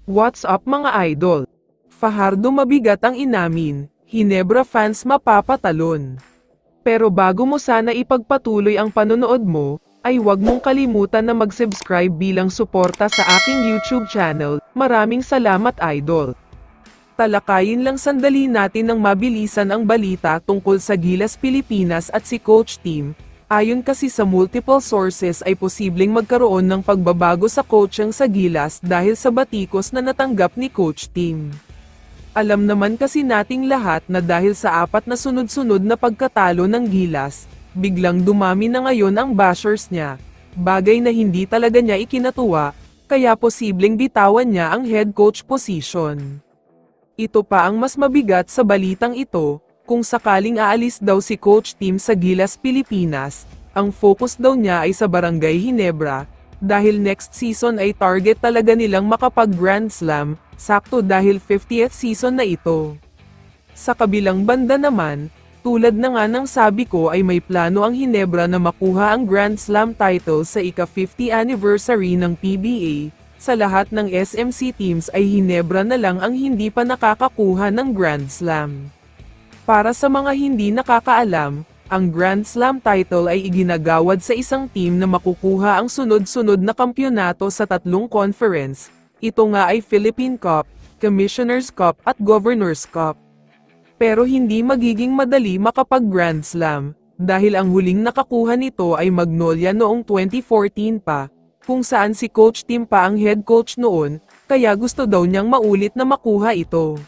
What's up mga idol? Fajardo mabigat ang inamin, Hinebra fans mapapatalon. Pero bago mo sana ipagpatuloy ang panonood mo, ay huwag mong kalimutan na mag-subscribe bilang suporta sa aking YouTube channel. Maraming salamat idol. Talakayin lang sandali natin ng mabilisan ang balita tungkol sa Gilas Pilipinas at si Coach Tim. Ayon kasi sa multiple sources ay posibleng magkaroon ng pagbabago sa coaching sa Gilas dahil sa batikos na natanggap ni Coach Tim. Alam naman kasi nating lahat na dahil sa 4 na sunod-sunod na pagkatalo ng Gilas, biglang dumami na ngayon ang bashers niya, bagay na hindi talaga niya ikinatuwa, kaya posibleng bitawan niya ang head coach position. Ito pa ang mas mabigat sa balitang ito. Kung sakaling aalis daw si Coach Tim sa Gilas Pilipinas, ang focus daw niya ay sa Barangay Hinebra, dahil next season ay target talaga nilang makapag-Grand Slam, sakto dahil 50th season na ito. Sa kabilang banda naman, tulad na nga ng sabi ko ay may plano ang Hinebra na makuha ang Grand Slam title sa ika-50 anniversary ng PBA, sa lahat ng SMC teams ay Hinebra na lang ang hindi pa nakakakuha ng Grand Slam. Para sa mga hindi nakakaalam, ang Grand Slam title ay iginagawad sa isang team na makukuha ang sunod-sunod na kampyonato sa 3 conference. Ito nga ay Philippine Cup, Commissioner's Cup at Governor's Cup. Pero hindi magiging madali makapag-Grand Slam, dahil ang huling nakakuha nito ay Magnolia noong 2014 pa, kung saan si Coach Tim pa ang head coach noon, kaya gusto daw niyang maulit na makuha ito.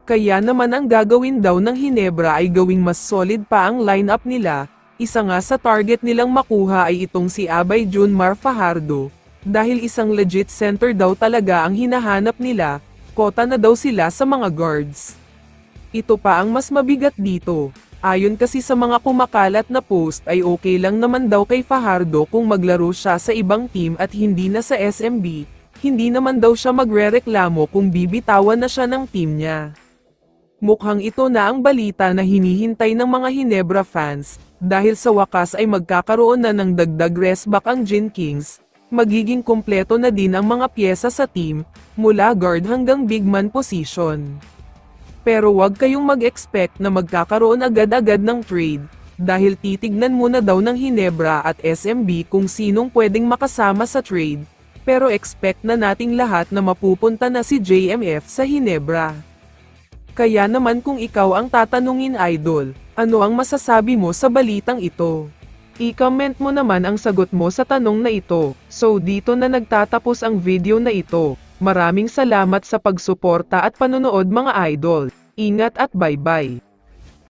Kaya naman ang gagawin daw ng Hinebra ay gawing mas solid pa ang lineup nila. Isa nga sa target nilang makuha ay itong si Abay Junmar Fajardo, dahil isang legit center daw talaga ang hinahanap nila, kota na daw sila sa mga guards. Ito pa ang mas mabigat dito. Ayon kasi sa mga kumakalat na post ay okay lang naman daw kay Fajardo kung maglaro siya sa ibang team at hindi na sa SMB, hindi naman daw siya magrereklamo kung bibitawan na siya ng team niya. Mukhang ito na ang balita na hinihintay ng mga Hinebra fans, dahil sa wakas ay magkakaroon na ng dagdag restback ang Gin Kings, magiging kompleto na din ang mga pyesa sa team, mula guard hanggang big man position. Pero wag kayong mag-expect na magkakaroon agad-agad ng trade, dahil titignan muna daw ng Hinebra at SMB kung sinong pwedeng makasama sa trade, pero expect na nating lahat na mapupunta na si JMF sa Hinebra. Kaya naman kung ikaw ang tatanungin idol, ano ang masasabi mo sa balitang ito? I-comment mo naman ang sagot mo sa tanong na ito. So dito na nagtatapos ang video na ito. Maraming salamat sa pagsuporta at panonood mga idol. Ingat at bye-bye.